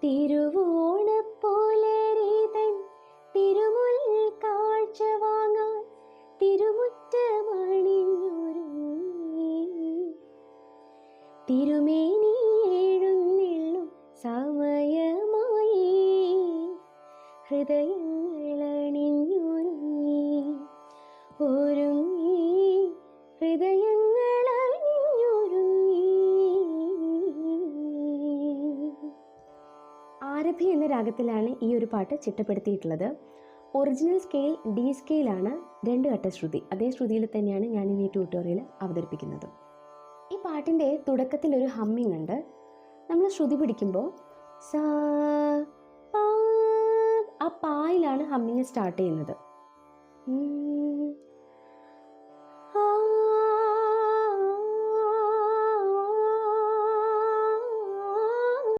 തിരുവോണപ്പോലരീതൻ തിരുമുൽ കാഴ്ച വാങ്ങാൻ തിരുമുറ്റമണിഞ്ഞൊരുങ്ങി. തിരുമേനി എഴുന്നള്ളും സമയമായി ഹൃദയങ്ങളണിഞ്ഞൊരുങ്ങി. ഒരുങ്ങി ഹൃദയങ്ങളണിഞ്ഞൊരുങ്ങി. ആരഭി എന്ന രാഗത്തിലാണ് ഈ ഒരു പാട്ട് ചിട്ടപ്പെടുത്തിയിട്ടുള്ളത്. ഒറിജിനൽ സ്കെയിൽ ഡി സ്കെയിലാണ്, 2 ഘട്ട ശ്രുതി. അതേ ശ്രുതിയിൽ തന്നെയാണ് ഞാൻ ഇന്ന് ഈ ട്യൂട്ടോറിയൽ അവതരിപ്പിക്കുന്നത്. ഈ പാട്ടിൻ്റെ തുടക്കത്തിൽ ഒരു ഹമ്മിങ് ഉണ്ട്. നമ്മൾ ശ്രുതി പിടിക്കുമ്പോൾ സാ പാ, ആ പായിലാണ് ഹമ്മിങ് സ്റ്റാർട്ട് ചെയ്യുന്നത്.